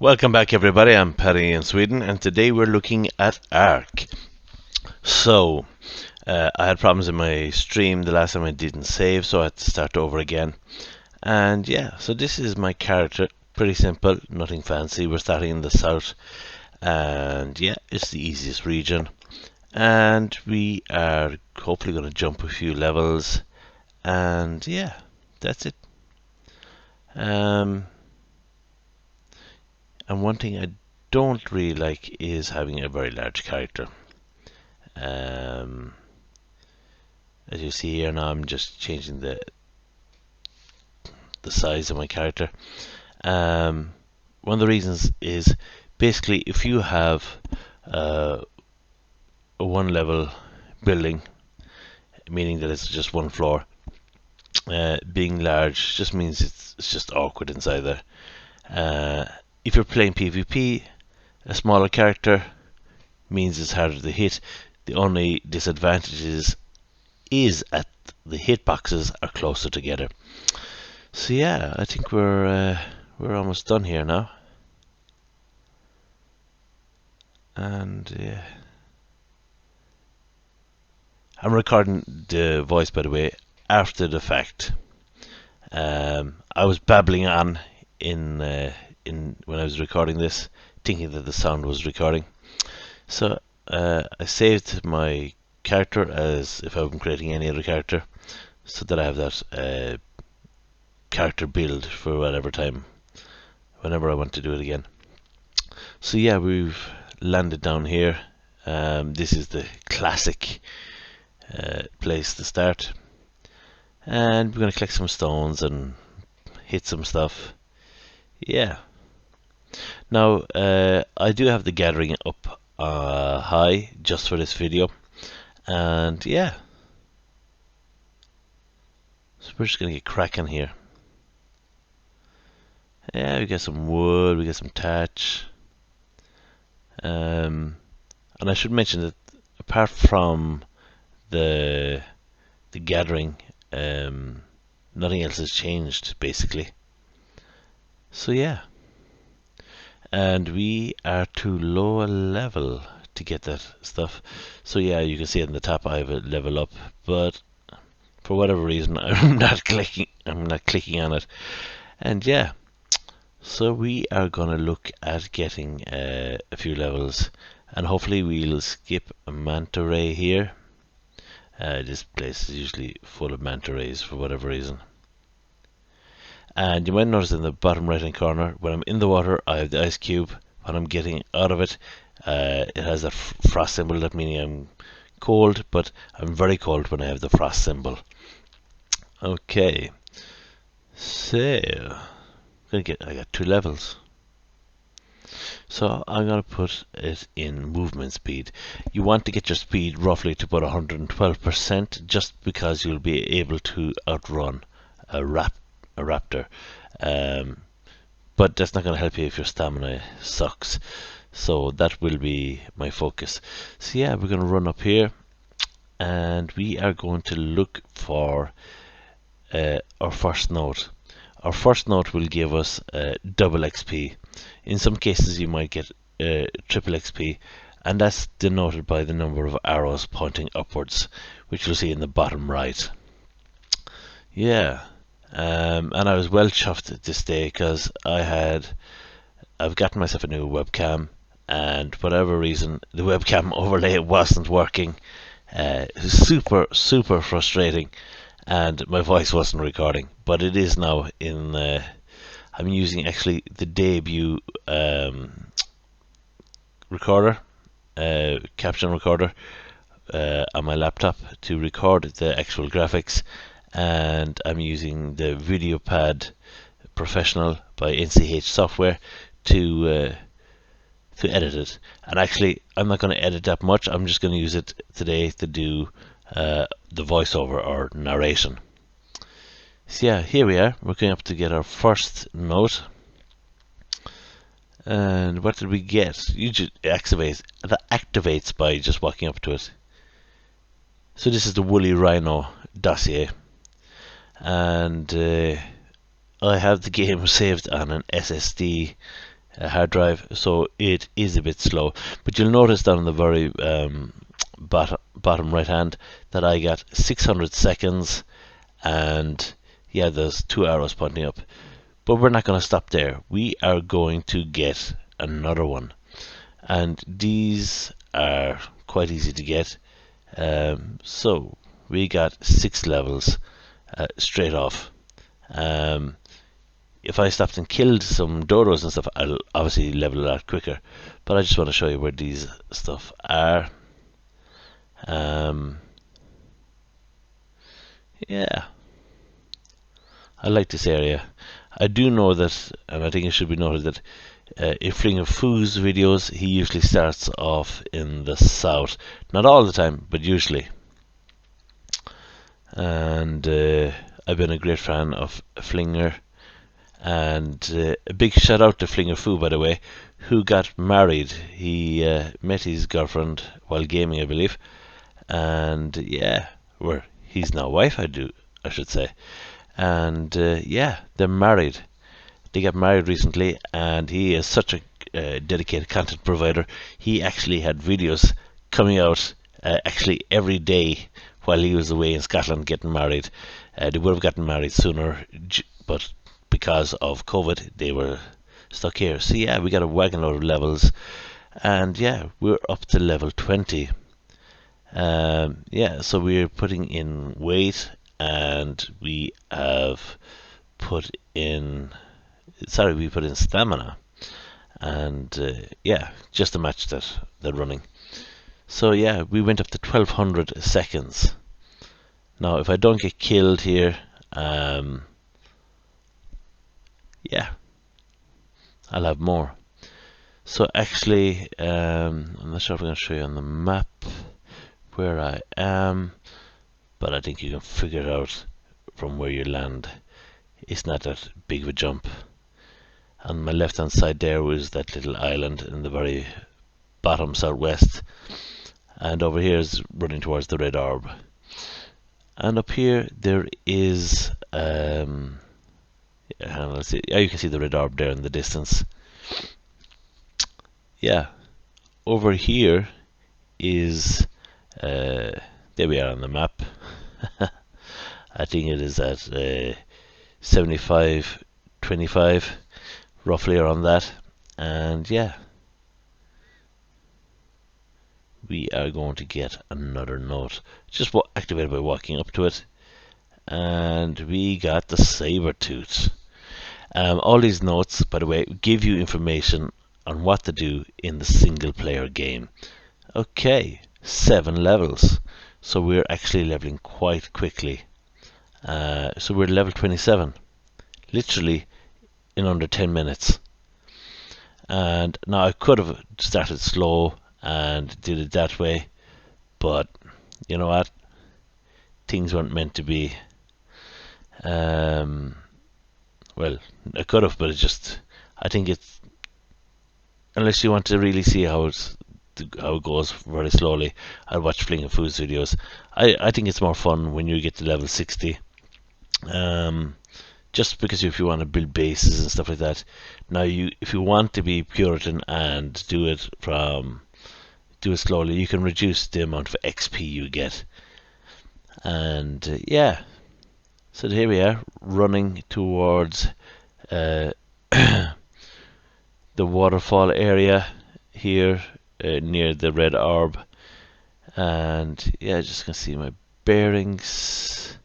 Welcome back everybody, I'm Paddyinsweden and today we're looking at Ark. So, I had problems in my stream the last time I didn't save, so I had to start over again. And yeah, so this is my character, pretty simple, nothing fancy. We're starting in the south and yeah, it's the easiest region. And we are hopefully going to jump a few levels and yeah, that's it. And one thing I don't really like is having a very large character. As you see here now, I'm just changing the size of my character. One of the reasons is basically if you have a one level building, meaning that it's just one floor, being large just means it's just awkward inside there. If you're playing PvP, a smaller character means it's harder to hit. The only disadvantage is at the hitboxes are closer together. So yeah, I think we're almost done here now. And yeah, I'm recording the voice, by the way, after the fact. I was babbling on in when I was recording this, thinking that the sound was recording. So I saved my character as if I'm creating any other character, so that I have that character build for whatever time, whenever I want to do it again. So yeah, we've landed down here. This is the classic place to start, and we're going to collect some stones and hit some stuff. Yeah. Now I do have the gathering up high just for this video, and yeah, so we're just gonna get cracking here. Yeah, we got some wood, we got some thatch, and I should mention that apart from the gathering, nothing else has changed basically. So yeah, and we are too low a level to get that stuff. So yeah, you can see it in the top I have a level up, but for whatever reason I'm not clicking on it. And yeah, so we are gonna look at getting a few levels, and hopefully we'll skip a manta ray here. This place is usually full of manta rays for whatever reason. And you might notice in the bottom right hand corner, when I'm in the water I have the ice cube. When I'm getting out of it, it has a frost symbol, that meaning I'm cold, but I'm very cold when I have the frost symbol. Okay, so I got 2 levels. So I'm going to put it in movement speed. You want to get your speed roughly to about 112%, just because you'll be able to outrun a raptor. But that's not going to help you if your stamina sucks. So that will be my focus. So yeah, we're going to run up here, and we are going to look for our first note. Our first note will give us double XP. In some cases you might get triple XP, and that's denoted by the number of arrows pointing upwards, which you'll see in the bottom right. Yeah, and I was well chuffed this day because I've gotten myself a new webcam, and for whatever reason the webcam overlay wasn't working. Super frustrating, and my voice wasn't recording, but it is now in I'm using actually the debut recorder, caption recorder on my laptop to record the actual graphics, and I'm using the VideoPad Professional by NCH Software to edit it. And actually I'm not going to edit that much, I'm just going to use it today to do the voiceover or narration. So yeah, here we are, we're going up to get our first note. And what did we get? Usually that activates by just walking up to it. So this is the woolly rhino dossier, and I have the game saved on an SSD hard drive, so it is a bit slow. But you'll notice down in the very bottom right hand that I got 600 seconds, and yeah, there's 2 arrows pointing up. But we're not going to stop there. We are going to get another one, and these are quite easy to get. So we got 6 levels straight off. If I stopped and killed some dodos and stuff, I'll obviously level a lot quicker. But I just want to show you where these stuff are. Yeah, I like this area. I do know that, and I think it should be noted that in Fling of Foo's videos, he usually starts off in the south. Not all the time, but usually. And I've been a great fan of Flinger. And a big shout out to Fling of Foo, by the way, who got married. He met his girlfriend while gaming, I believe. And yeah, he's now wife, I should say. And yeah, they're married. They got married recently, and he is such a dedicated content provider. He actually had videos coming out actually every day while he was away in Scotland getting married. They would have gotten married sooner, but because of COVID, they were stuck here. So yeah, we got a wagon load of levels, and yeah, we're up to level 20. Yeah, so we're putting in weight, and we put in stamina, and yeah, just to match that running. So yeah, we went up to 1200 seconds. Now, if I don't get killed here, yeah, I'll have more. So actually, I'm not sure if I'm going to show you on the map where I am, but I think you can figure it out from where you land. It's not that big of a jump. On my left hand side there was that little island in the very bottom southwest, and over here is running towards the red orb. And up here there is let's see. Yeah, you can see the red orb there in the distance. Yeah, over here is there we are on the map. I think it is at 75-25, roughly around that. And yeah, we are going to get another note, just activated by walking up to it. And we got the Sabertooth. All these notes, by the way, give you information on what to do in the single player game. Okay, 7 levels, so we're actually leveling quite quickly. So we're level 27, literally in under 10 minutes. And now I could have started slow and did it that way, but you know what, things weren't meant to be. Well, I could have, but I think it's, unless you want to really see how it goes very slowly, I'll watch Fling of Foo's videos. I think it's more fun when you get to level 60. Just because if you want to build bases and stuff like that. Now, if you want to be Puritan and do it slowly, you can reduce the amount of XP you get. And yeah, so here we are, running towards the waterfall area here near the red orb. And yeah, just gonna see my bearings.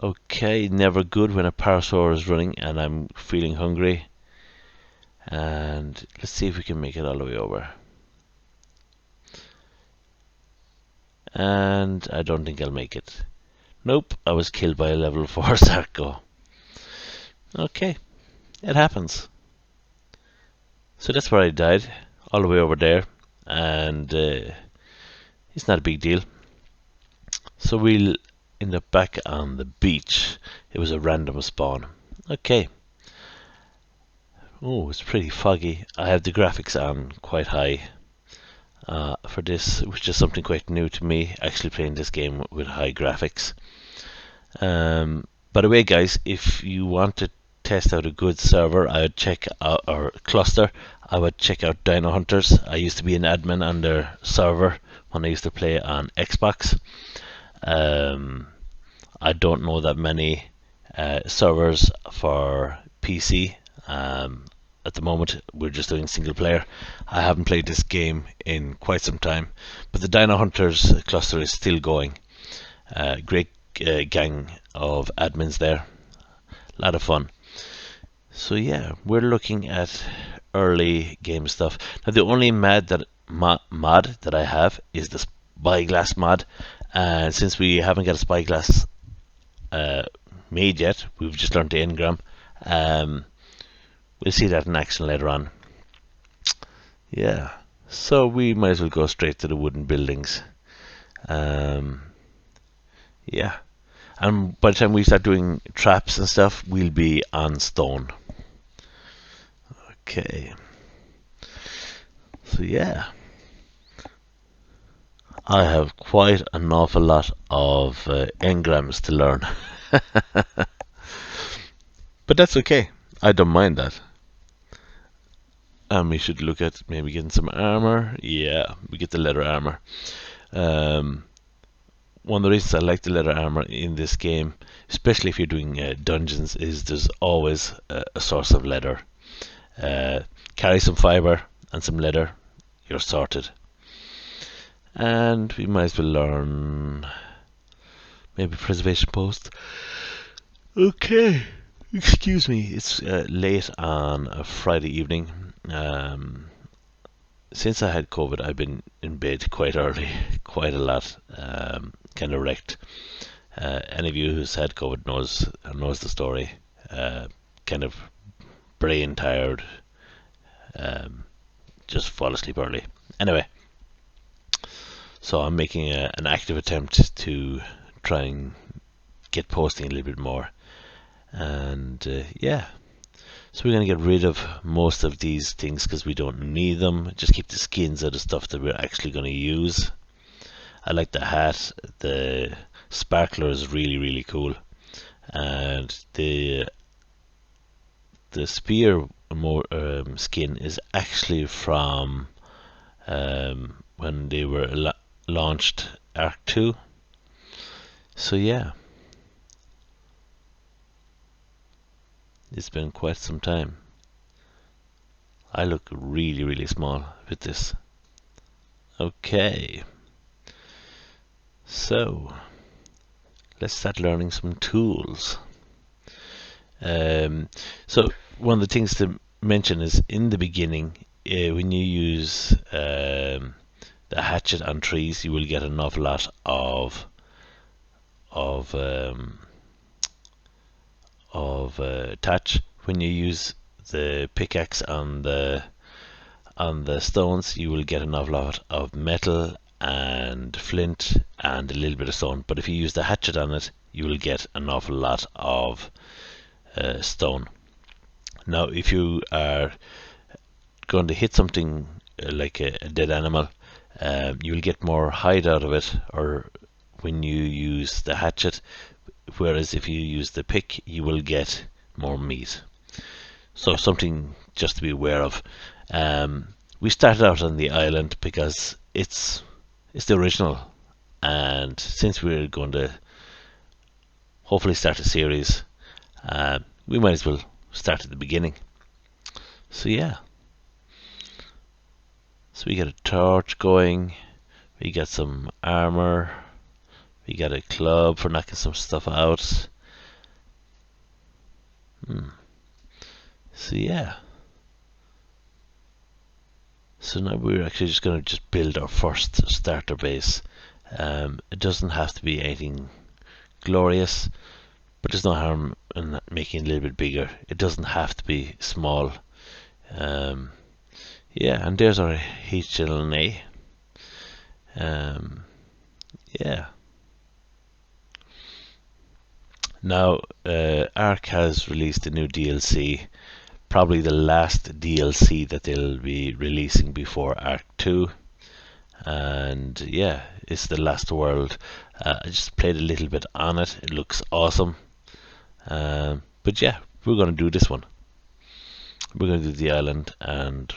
Okay, never good when a parasaur is running and I'm feeling hungry. And let's see if we can make it all the way over. And I don't think I'll make it. Nope, I was killed by a level 4 Sarco. Okay, it happens. So that's where I died, all the way over there, and it's not a big deal. So we'll end up back on the beach. It was a random spawn. Okay. Oh, it's pretty foggy. I have the graphics on quite high for this, which is something quite new to me, actually playing this game with high graphics. By the way, guys, if you want to test out a good server, I would check out, or cluster, I would check out Dino Hunters. I used to be an admin on their server when I used to play on Xbox. I don't know that many servers for PC. At the moment, we're just doing single player. I haven't played this game in quite some time, but the Dino Hunters cluster is still going. Great gang of admins there. A lot of fun. So yeah, we're looking at early game stuff. Now the only mod that I have is the spyglass mod, and since we haven't got a spyglass made yet, we've just learned the engram. We'll see that in action later on. Yeah, so we might as well go straight to the wooden buildings. Yeah, and by the time we start doing traps and stuff, we'll be on stone. Okay, so yeah, I have quite an awful lot of engrams to learn. But that's okay, I don't mind that. And we should look at maybe getting some armor. Yeah, we get the leather armor. One of the reasons I like the leather armor in this game, especially if you're doing dungeons, is there's always a source of leather. Carry some fiber and some leather, you're sorted. And we might as well learn maybe preservation post. Okay, excuse me, it's late on a Friday evening. Since I had COVID, I've been in bed quite early, quite a lot, kind of wrecked. Any of you who's had COVID knows the story. Kind of brain tired, just fall asleep early. Anyway, so I'm making an active attempt to try and get posting a little bit more. And yeah, so we're going to get rid of most of these things because we don't need them. Just keep the skins of the stuff that we're actually going to use. I like the hat. The sparkler is really, really cool. And the spear skin is actually from when they were launched Arc 2. So yeah, it's been quite some time. I look really, really small with this. Okay, so let's start learning some tools. So one of the things to mention is in the beginning, when you use the hatchet on trees, you will get an awful lot of touch. When you use the pickaxe on the stones, you will get an awful lot of metal and flint and a little bit of stone. But if you use the hatchet on it, you will get an awful lot of stone. Now, if you are going to hit something like a dead animal, you will get more hide out of it, or when you use the hatchet, whereas if you use the pick, you will get more meat. So something just to be aware of. We started out on the island because it's the original, and since we're going to hopefully start a series, we might as well start at the beginning. So yeah, so we got a torch going, we got some armor, we got a club for knocking some stuff out. So yeah, so now we're actually just going to just build our first starter base. It doesn't have to be anything glorious, but there's no harm in making it a little bit bigger. It doesn't have to be small. Yeah, and there's our HLNA. Yeah. Now, Ark has released a new DLC, probably the last DLC that they'll be releasing before Ark 2. And yeah, it's the last world. I just played a little bit on it. It looks awesome. But yeah, we're going to do this one. We're going to do the island and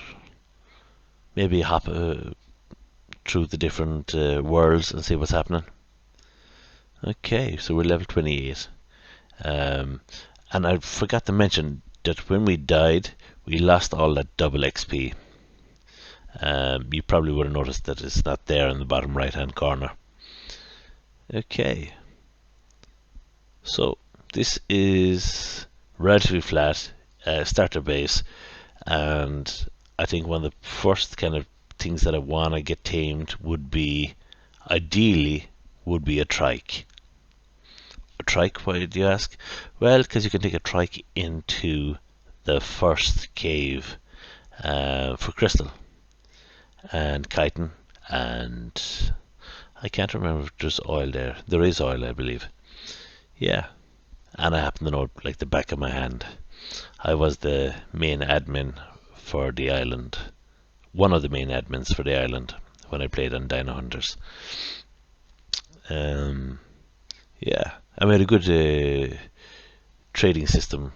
maybe hop through the different worlds and see what's happening. Okay, so we're level 28. And I forgot to mention that when we died, we lost all that double XP. You probably would have noticed that it's not there in the bottom right hand corner. Okay, so this is relatively flat starter base, and I think one of the first kind of things that I want to get tamed would be, ideally, would be a trike. A trike, why do you ask? Well, because you can take a trike into the first cave for crystal and chitin, and I can't remember if there's oil there. There is oil, I believe. Yeah, and I happen to know it like the back of my hand. I was the main admin for the island, one of the main admins for the island when I played on Dino Hunters. Yeah, I made a good trading system.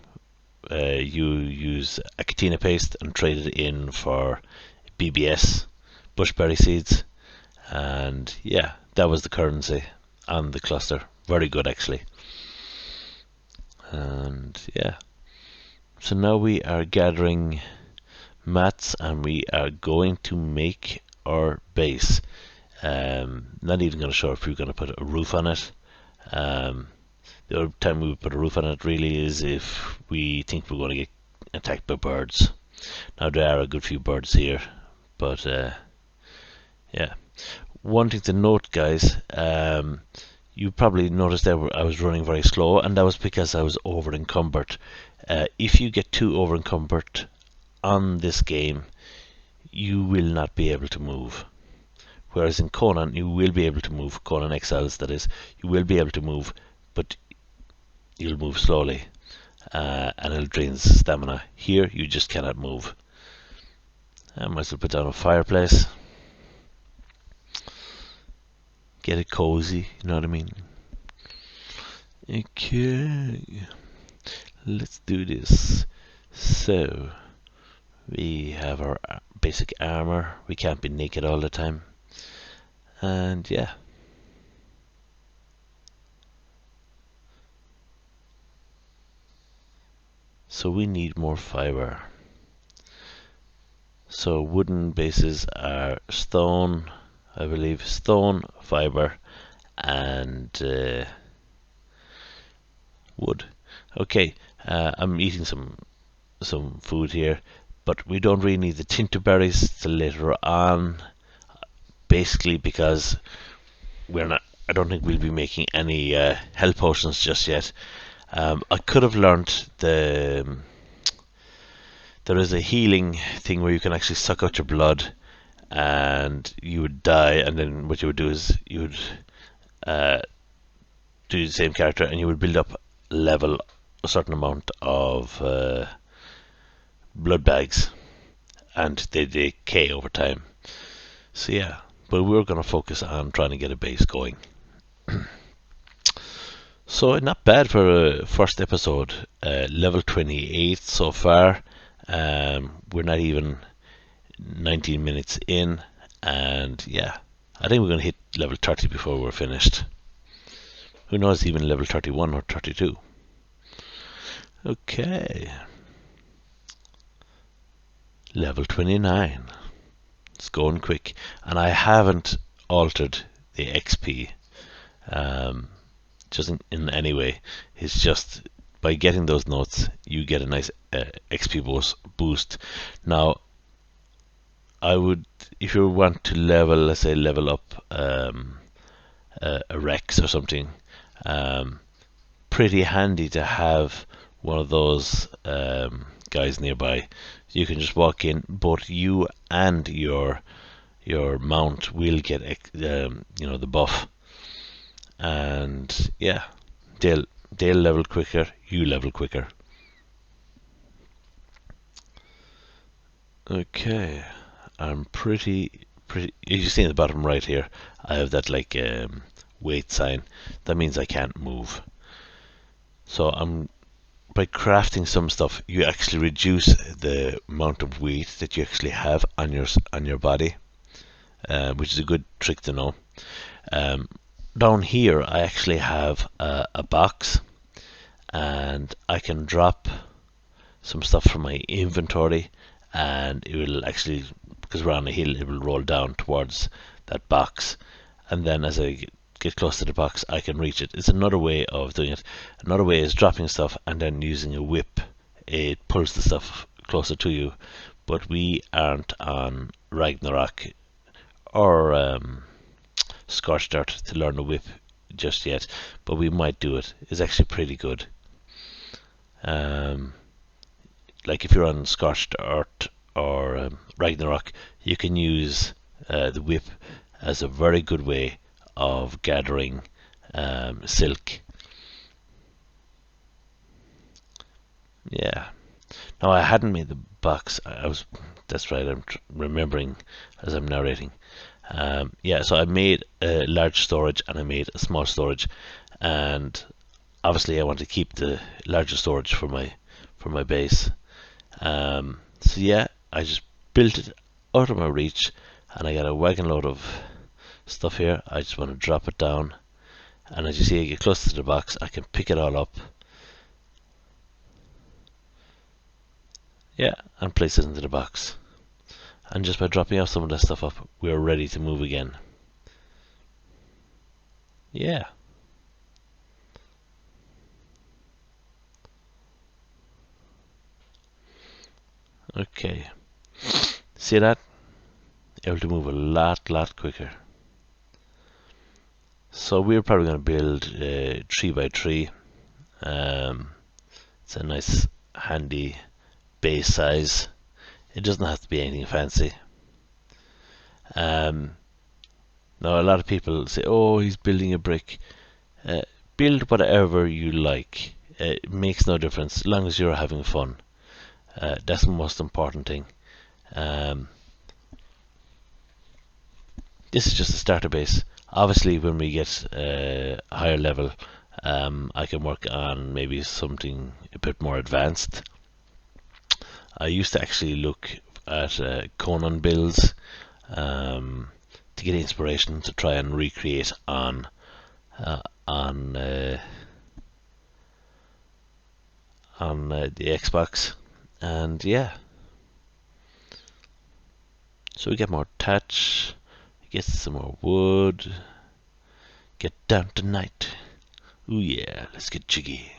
You use acatina paste and trade it in for BBS, bushberry seeds, and yeah, that was the currency on the cluster. Very good, actually. And yeah, so now we are gathering mats and we are going to make our base. Not even going to show if we're going to put a roof on it. The only time we would put a roof on it really is if we think we're going to get attacked by birds. Now there are a good few birds here, but yeah. One thing to note, guys, you probably noticed that I was running very slow, and that was because I was over encumbered. If you get too over encumbered on this game, you will not be able to move. Whereas in Conan, you will be able to move. Conan Exiles, that is, you will be able to move, but you'll move slowly, and it'll drain stamina. Here, you just cannot move. I might as well put down a fireplace. Get it cozy, you know what I mean? Okay, let's do this. So, we have our basic armor. We can't be naked all the time. And yeah. So we need more fiber. So wooden bases are stone, I believe, stone, fiber, and wood. Okay, I'm eating some food here, but we don't really need the tinterberries till later on. Basically, because I don't think we'll be making any health potions just yet. I could have learnt there is a healing thing where you can actually suck out your blood and you would die, and then what you would do is you would do the same character and you would build up level a certain amount of blood bags, and they decay over time. So yeah, but we're going to focus on trying to get a base going. So not bad for a first episode. Level 28 so far. We're not even 19 minutes in, and yeah, I think we're going to hit level 30 before we're finished. Who knows, even level 31 or 32. Okay. Level 29. It's going quick, and I haven't altered the XP. Just in any way. It's just by getting those notes, you get a nice XP boost. Now, I would, if you want to level, let's say level up a Rex or something, pretty handy to have one of those guys nearby. You can just walk in, both you and your mount will get the buff, and yeah, they'll level quicker, you level quicker. Okay, I'm pretty. You see in the bottom right here, I have that like weight sign. That means I can't move. So I'm by crafting some stuff, you actually reduce the amount of weight that you actually have on your body, which is a good trick to know. Down here, I actually have a box, and I can drop some stuff from my inventory, and it will actually, because we're on a hill, it will roll down towards that box, and then as I get close to the box, I can reach it. It's another way of doing it. Another way is dropping stuff and then using a whip. It pulls the stuff closer to you, but we aren't on Ragnarok or Scorched Earth to learn the whip just yet, but we might do it. It's actually pretty good. Like if you're on Scorched Earth or Ragnarok, you can use the whip as a very good way of gathering silk. Yeah. Now I hadn't made the box. That's right. I'm remembering as I'm narrating. Yeah. So I made a large storage and I made a small storage, and obviously I want to keep the larger storage for my base. So yeah, I just built it out of my reach, and I got a wagon load of stuff here. I just want to drop it down, and as you see, I get close to the box, I can pick it all up, yeah, and place it into the box. And just by dropping off some of that stuff up, we're ready to move again. Yeah. Okay. See that? Able to move a lot quicker. So we're probably going to build 3x3. It's a nice handy base size. It doesn't have to be anything fancy. Now a lot of people say, oh, he's building a brick. Build whatever you like. It makes no difference as long as you're having fun. That's the most important thing. This is just a starter base. Obviously when we get a higher level, I can work on maybe something a bit more advanced. I used to actually look at Conan builds to get inspiration to try and recreate on the Xbox, and yeah. So we get more thatch, get some more wood, get down tonight. Ooh yeah, let's get jiggy.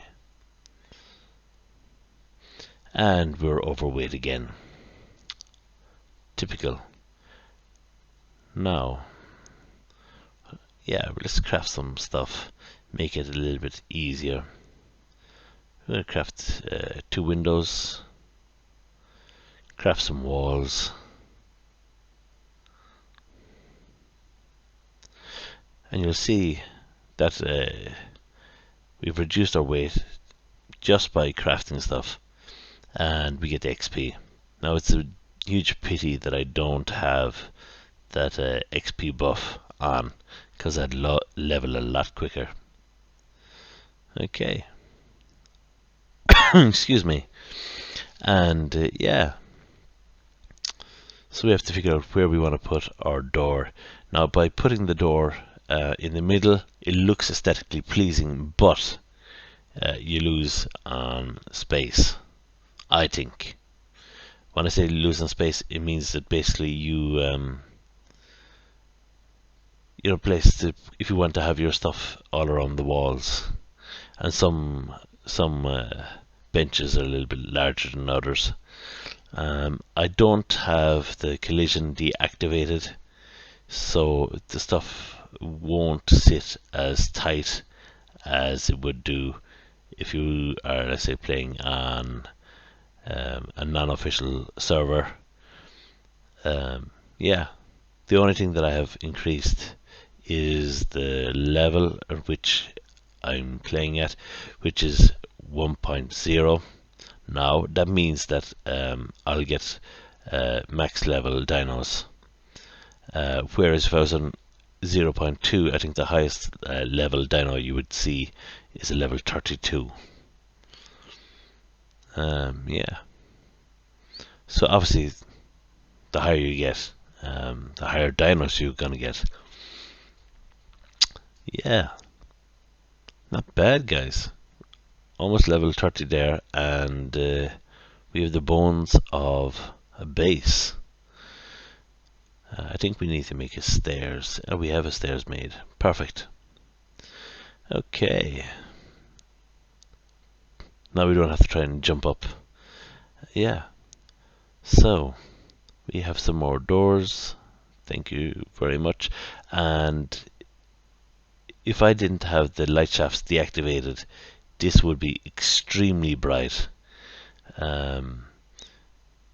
And we're overweight again. Typical. Now, yeah, let's craft some stuff, make it a little bit easier. We're going to craft 2 windows, craft some walls, and you'll see that we've reduced our weight just by crafting stuff, and we get the XP. Now it's a huge pity that I don't have that XP buff on, because I'd level a lot quicker. Okay. Excuse me. And yeah, so we have to figure out where we want to put our door. Now by putting the door in the middle, it looks aesthetically pleasing, but you lose on space, I think. When I say lose on space, it means that basically you know, place to, if you want to have your stuff all around the walls, and some benches are a little bit larger than others. I don't have the collision deactivated, so the stuff won't sit as tight as it would do if you are, let's say, playing on a non-official server. Yeah, the only thing that I have increased is the level at which I'm playing at, which is 1.0. Now that means that I'll get max level dinos, whereas if I was on 0.2, I think the highest level dino you would see is a level 32. Yeah. So obviously, the higher you get, the higher dinos you're gonna get. Yeah, not bad, guys. Almost level 30 there, and we have the bones of a base. I think we need to make a stairs. We have a stairs made. Perfect. Okay. Now we don't have to try and jump up. Yeah. So, we have some more doors. Thank you very much. And if I didn't have the light shafts deactivated, this would be extremely bright.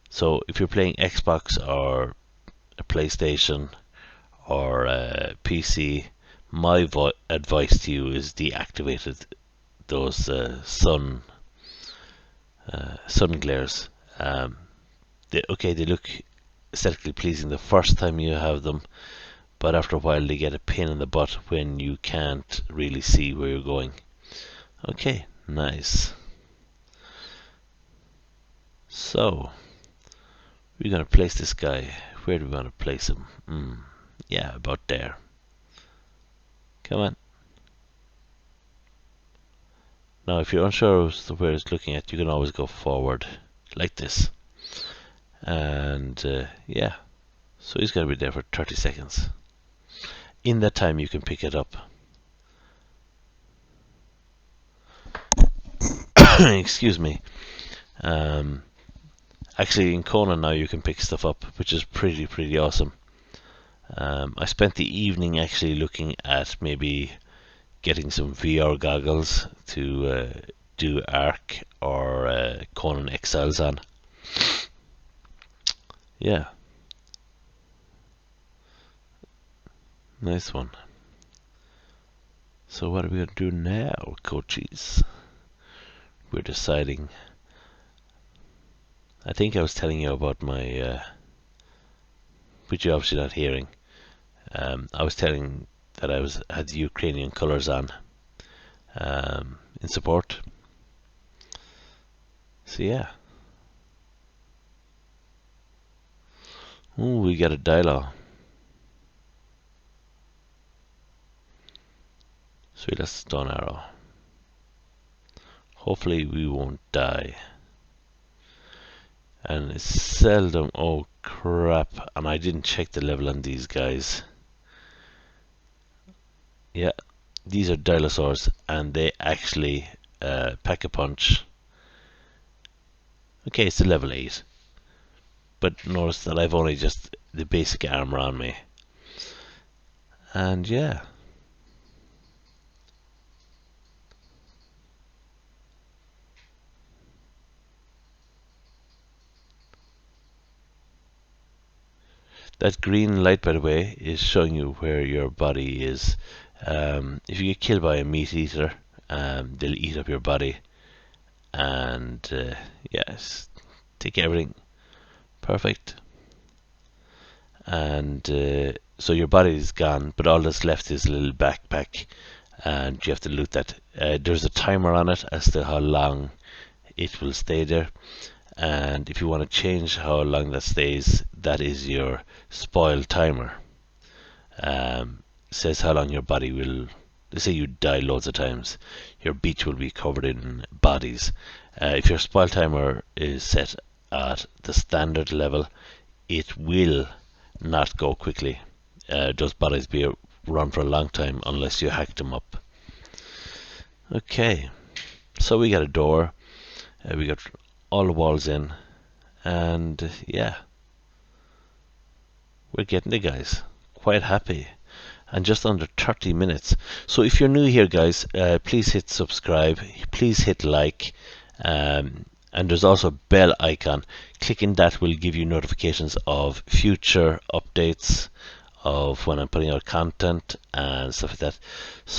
So if you're playing Xbox or a PlayStation or a PC, my advice to you is deactivate those sun glares. They look aesthetically pleasing the first time you have them, but after a while they get a pain in the butt when you can't really see where you're going. Okay, nice. So, we're going to place this guy. Where do we want to place him? Yeah, about there. Come on. Now, if you're unsure as to where it's looking at, you can always go forward, like this. And, yeah. So he's going to be there for 30 seconds. In that time, you can pick it up. Excuse me. Actually, in Conan now you can pick stuff up, which is pretty awesome. I spent the evening actually looking at maybe getting some VR goggles to do Ark or Conan Exiles on. Yeah. Nice one. So what are we going to do now, coaches? We're deciding. I think I was telling you about my, which you're obviously not hearing. I was telling that I had the Ukrainian colours on in support. So yeah. Ooh, we got a dialogue. Sweet, that's a stone arrow. Hopefully we won't die. And it's seldom. Oh crap! And I didn't check the level on these guys. Yeah, these are dinosaurs, and they actually pack a punch. Okay, it's a level 8. But notice that I've only just the basic armor on me. And yeah. That green light, by the way, is showing you where your body is. If you get killed by a meat eater, they'll eat up your body. And yes, take everything. Perfect. And so your body is gone, but all that's left is a little backpack, and you have to loot that. There's a timer on it as to how long it will stay there. And if you want to change how long that stays, that is your spoil timer. Says how long your body will. Let's say you die loads of times, your beach will be covered in bodies. If your spoil timer is set at the standard level, it will not go quickly. Those bodies be run for a long time unless you hack them up. Okay, so we got a door. We got all the walls in, and yeah, we're getting the guys. Quite happy, and just under 30 minutes. So if you're new here, guys, please hit subscribe, please hit like, and there's also a bell icon. Clicking that will give you notifications of future updates of when I'm putting out content and stuff like that. So